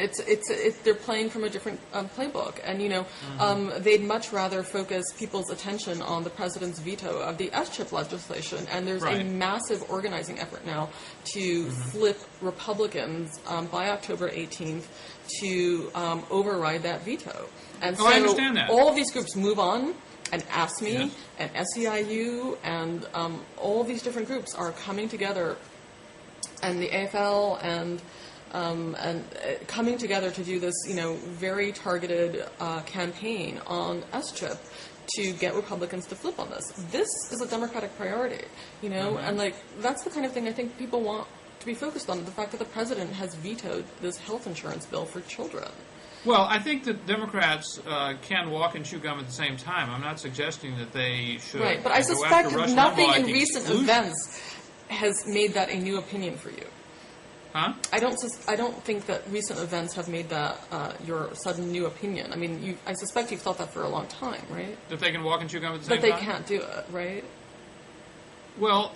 Speaker 2: they're playing from a different playbook. And they'd much rather focus people's attention on the president's veto of the S-chip legislation. And there's a massive organizing effort now to flip Republicans by October 18th to override that veto. And so
Speaker 1: I understand that.
Speaker 2: All of these groups MoveOn and AFSCME and SEIU and all of these different groups are coming together, and the AFL and coming together to do this, very targeted campaign on S-chip to get Republicans to flip on this. This is a Democratic priority, and that's the kind of thing I think people want to be focused on, the fact that the president has vetoed this health insurance bill for children.
Speaker 1: Well, I think that Democrats can walk and chew gum at the same time. I'm not suggesting that they should.
Speaker 2: Right, but I suspect nothing in recent events has made that a new opinion for you.
Speaker 1: Huh?
Speaker 2: I don't think that recent events have made that your sudden new opinion. I mean, I suspect you've thought that for a long time, right?
Speaker 1: That they can walk and chew gum at the same
Speaker 2: time? But
Speaker 1: time?
Speaker 2: they can't do it, right?
Speaker 1: Well,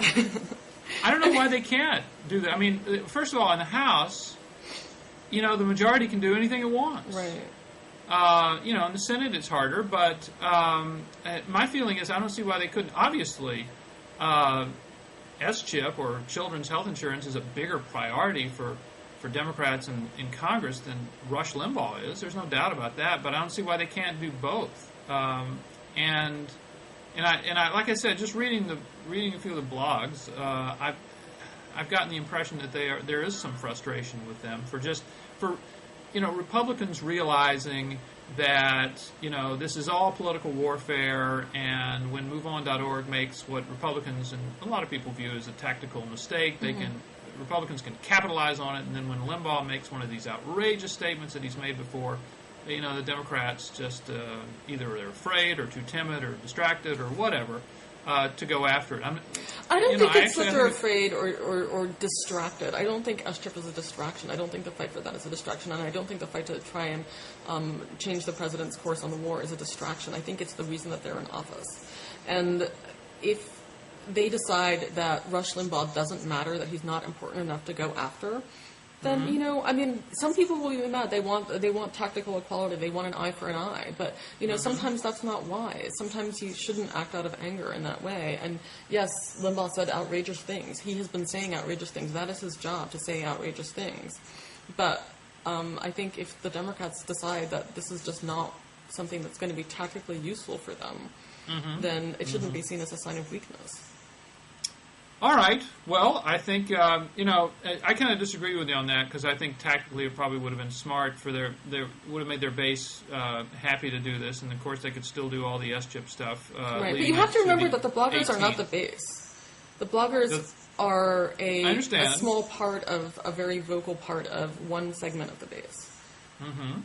Speaker 1: I don't know why they can't do that. I mean, first of all, in the House, the majority can do anything it wants.
Speaker 2: Right.
Speaker 1: In the Senate it's harder, but my feeling is I don't see why they couldn't. Obviously, S-chip, or children's health insurance, is a bigger priority for Democrats in Congress than Rush Limbaugh is. There's no doubt about that, but I don't see why they can't do both. And I like I said, just reading a few of the blogs, I've gotten the impression that there is some frustration with them for Republicans realizing that this is all political warfare, and when MoveOn.org makes what Republicans and a lot of people view as a tactical mistake, Republicans can capitalize on it, and then when Limbaugh makes one of these outrageous statements that he's made before, the Democrats just either they're afraid or too timid or distracted or whatever to go after it.
Speaker 2: I don't think it's that they're afraid or distracted. I don't think S-chip is a distraction. I don't think the fight for that is a distraction, and I don't think the fight to try and change the president's course on the war is a distraction. I think it's the reason that they're in office. And if they decide that Rush Limbaugh doesn't matter, that he's not important enough to go after, then, some people will be mad. They want tactical equality. They want an eye for an eye. But, sometimes that's not wise. Sometimes you shouldn't act out of anger in that way. And, yes, Limbaugh said outrageous things. He has been saying outrageous things. That is his job, to say outrageous things. But I think if the Democrats decide that this is just not something that's going to be tactically useful for them, then it shouldn't be seen as a sign of weakness.
Speaker 1: All right. Well, I think, I kind of disagree with you on that, because I think tactically it probably would have been smart for would have made their base happy to do this, and of course they could still do all the S-chip stuff.
Speaker 2: Right, but you have to remember that the bloggers are not the base. The bloggers are a small part of, a very vocal part of one segment of the base.
Speaker 1: Mm-hmm.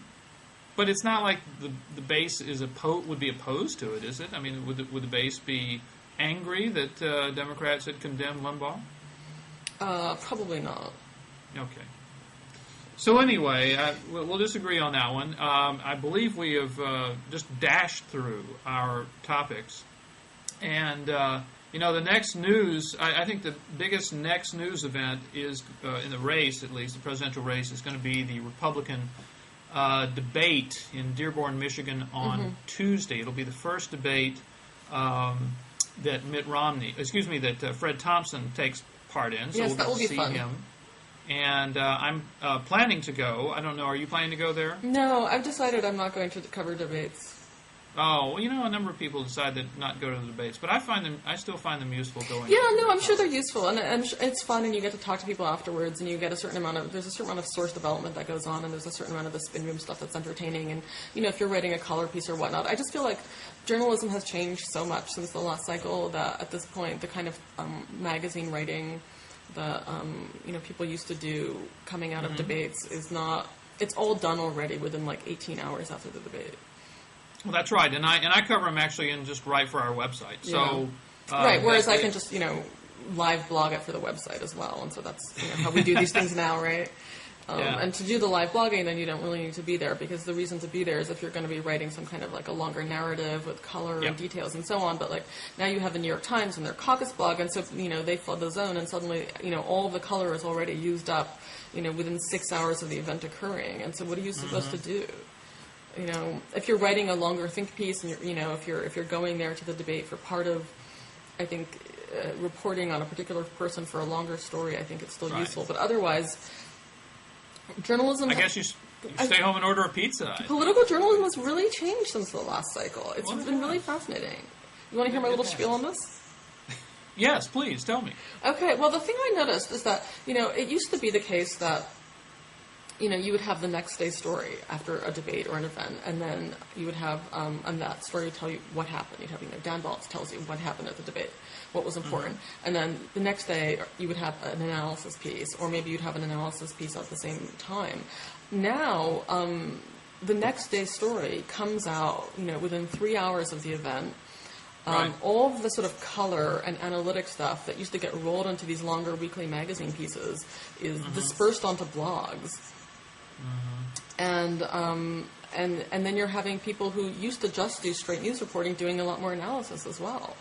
Speaker 1: But it's not like the base would be opposed to it, is it? I mean, would the base be angry that Democrats had condemned Limbaugh?
Speaker 2: Probably not.
Speaker 1: Okay. So anyway, we'll disagree on that one. I believe we have just dashed through our topics. And, the next news, I think the biggest next news event is, in the race at least, the presidential race, is going to be the Republican debate in Dearborn, Michigan on Tuesday. It'll be the first debate that Fred Thompson takes part in. So
Speaker 2: yes,
Speaker 1: we'll
Speaker 2: that will be
Speaker 1: see
Speaker 2: fun.
Speaker 1: him. And I'm planning to go. I don't know, are you planning to go there?
Speaker 2: No, I've decided I'm not going to cover debates.
Speaker 1: Oh, well, a number of people decide to not go to the debates, but I still find them useful going.
Speaker 2: Yeah, no, I'm sure they're useful, and it's fun, and you get to talk to people afterwards, and you get there's a certain amount of source development that goes on, and there's a certain amount of the spin room stuff that's entertaining, and, if you're writing a color piece or whatnot, I just feel like journalism has changed so much since the last cycle that at this point, the kind of magazine writing that, people used to do coming out of debates is not, it's all done already within like 18 hours after the debate.
Speaker 1: Well, that's right, and I cover them actually and just write for our website. So
Speaker 2: right, whereas I can just live blog it for the website as well, and so that's how we do these things now, right? And to do the live blogging, then you don't really need to be there, because the reason to be there is if you're going to be writing some kind of like a longer narrative with color and details and so on. But like now you have the New York Times and their caucus blog, and so they flood the zone, and suddenly all the color is already used up, within 6 hours of the event occurring. And so what are you supposed to do? If you're writing a longer think piece, and if you're going there to the debate for part of, I think, reporting on a particular person for a longer story, I think it's still useful. But otherwise, journalism.
Speaker 1: I guess you stay home and order a pizza.
Speaker 2: Political journalism has really changed since the last cycle. It's been really fascinating. You want to hear my little spiel on this?
Speaker 1: Yes, please tell me. Okay.
Speaker 2: Well, the thing I noticed is that it used to be the case that you would have the next day story after a debate or an event, and then you would have and that story tell you what happened. You'd have Dan Baltz tells you what happened at the debate, what was important, and then the next day you would have an analysis piece, or maybe you'd have an analysis piece at the same time. Now, the next day story comes out within 3 hours of the event.
Speaker 1: Right.
Speaker 2: All of the sort of color and analytic stuff that used to get rolled into these longer weekly magazine pieces is dispersed onto blogs. And then you're having people who used to just do straight news reporting doing a lot more analysis as well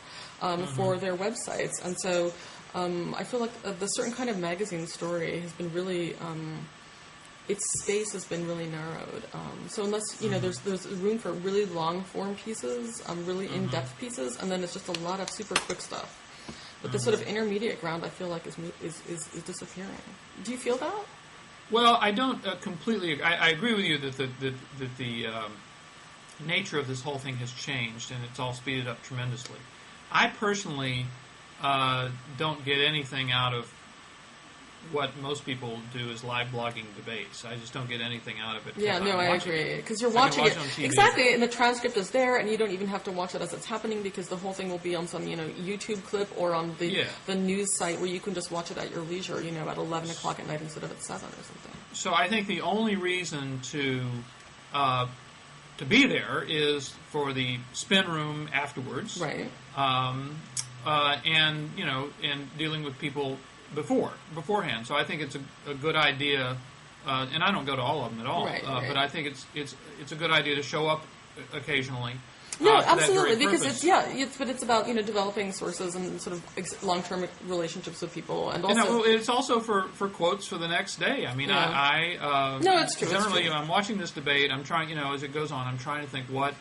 Speaker 2: for their websites. And so I feel like the certain kind of magazine story has been really, its space has been really narrowed. So unless, there's room for really long form pieces, really in-depth pieces, and then it's just a lot of super quick stuff. But the sort of intermediate ground I feel like is disappearing. Do you feel that?
Speaker 1: Well, I don't completely. I agree with you that the nature of this whole thing has changed and it's all speeded up tremendously. I personally don't get anything out of what most people do is live blogging debates. I just don't get anything out of it.
Speaker 2: Yeah, no, I agree. Because you're watching it. Exactly, and the transcript is there, and you don't even have to watch it as it's happening because the whole thing will be on some, YouTube clip or on the news site where you can just watch it at your leisure, at 11 o'clock at night instead of at 7 or something.
Speaker 1: So I think the only reason to be there is for the spin room afterwards.
Speaker 2: Right.
Speaker 1: And dealing with people beforehand. So I think it's a good idea, and I don't go to all of them at all.
Speaker 2: Right.
Speaker 1: But I think it's a good idea to show up occasionally.
Speaker 2: No, absolutely, because it's about developing sources and sort of long-term relationships with people, and also
Speaker 1: it's also for quotes for the next day. I mean,
Speaker 2: no, it's true.
Speaker 1: Generally,
Speaker 2: it's true.
Speaker 1: I'm watching this debate. I'm trying, as it goes on, I'm trying to think what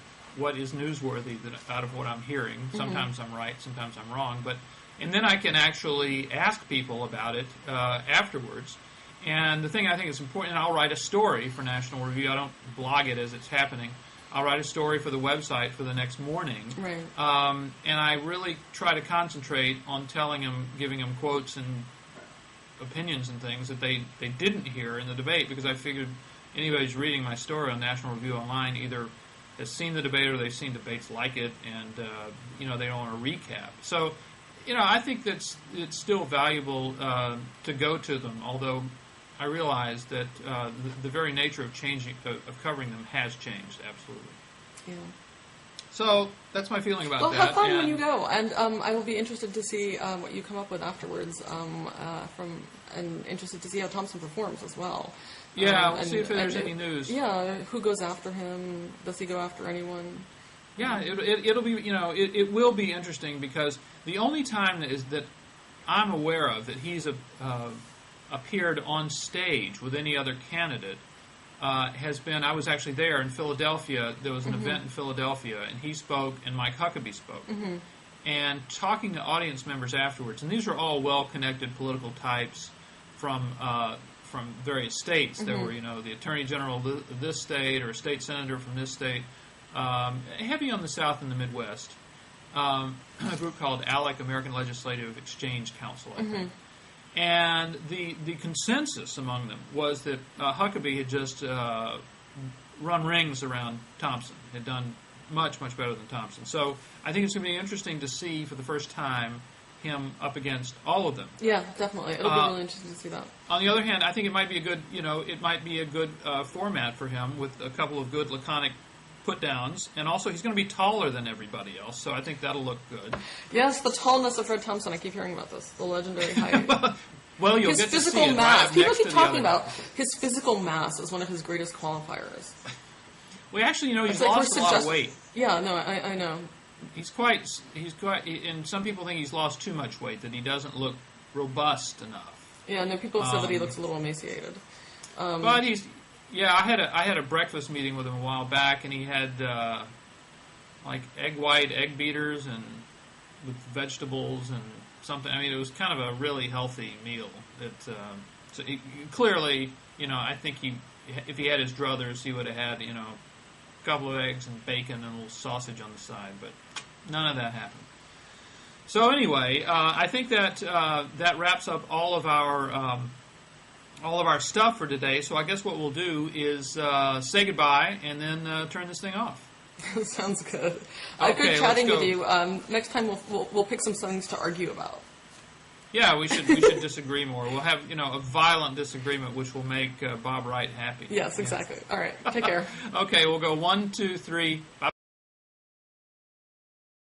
Speaker 1: is newsworthy out of what I'm hearing. Sometimes I'm right, sometimes I'm wrong, and then I can actually ask people about it afterwards. And the thing I think is important, and I'll write a story for National Review. I don't blog it as it's happening. I'll write a story for the website for the next morning.
Speaker 2: Right.
Speaker 1: And I really try to concentrate on giving them quotes and opinions and things that they didn't hear in the debate, because I figured anybody who's reading my story on National Review Online either has seen the debate or they've seen debates like it, and they don't want to recap. So, I think that it's still valuable to go to them, although I realize that the very nature of covering them has changed, absolutely.
Speaker 2: Yeah.
Speaker 1: So that's my feeling about that.
Speaker 2: Well, have fun when you go, and I will be interested to see what you come up with afterwards. And interested to see how Thompson performs as well.
Speaker 1: Yeah, we'll see if there's any news.
Speaker 2: Yeah, who goes after him? Does he go after anyone?
Speaker 1: Yeah, it'll be it will be interesting, because the only time that I'm aware of that he's appeared on stage with any other candidate has been, I was actually there in Philadelphia. There was an event in Philadelphia, and he spoke, and Mike Huckabee spoke. And talking to audience members afterwards, and these are all well-connected political types from various states. There were, the Attorney General of this state, or a state senator from this state, heavy on the South and the Midwest. A group called ALEC, American Legislative Exchange Council, I think. And the consensus among them was that Huckabee had just run rings around Thompson, had done much, much better than Thompson. So I think it's going to be interesting to see for the first time him up against all of them.
Speaker 2: Yeah, definitely. It'll be really interesting to see that.
Speaker 1: On the other hand, I think it might be a good format for him, with a couple of good laconic put-downs, and also he's going to be taller than everybody else, so I think that'll look good.
Speaker 2: Yes, the tallness of Fred Thompson. I keep hearing about this. The legendary height.
Speaker 1: Well, you'll
Speaker 2: his
Speaker 1: get to see
Speaker 2: physical
Speaker 1: it
Speaker 2: mass.
Speaker 1: right
Speaker 2: People
Speaker 1: next
Speaker 2: keep
Speaker 1: to the
Speaker 2: talking
Speaker 1: other
Speaker 2: about his physical mass as one of his greatest qualifiers.
Speaker 1: Well, actually, he's
Speaker 2: like
Speaker 1: lost a lot of weight.
Speaker 2: Yeah, no, I know.
Speaker 1: He's quite, and some people think he's lost too much weight, that he doesn't look robust enough.
Speaker 2: Yeah, no, people have said that he looks a little emaciated.
Speaker 1: But I had a breakfast meeting with him a while back, and he had like egg beaters and with vegetables and something. I mean, it was kind of a really healthy meal. Clearly, I think if he had his druthers, he would have had, a couple of eggs and bacon and a little sausage on the side, but none of that happened. So anyway, I think that that wraps up all of our stuff for today. So I guess what we'll do is say goodbye and then turn this thing off.
Speaker 2: Sounds good. Good chatting with you. Next time we'll pick some things to argue about.
Speaker 1: Yeah, we should disagree more. We'll have a violent disagreement, which will make Bob Wright happy.
Speaker 2: Yes, exactly. All right, take care.
Speaker 1: Okay, we'll go 1, 2, 3. Bye.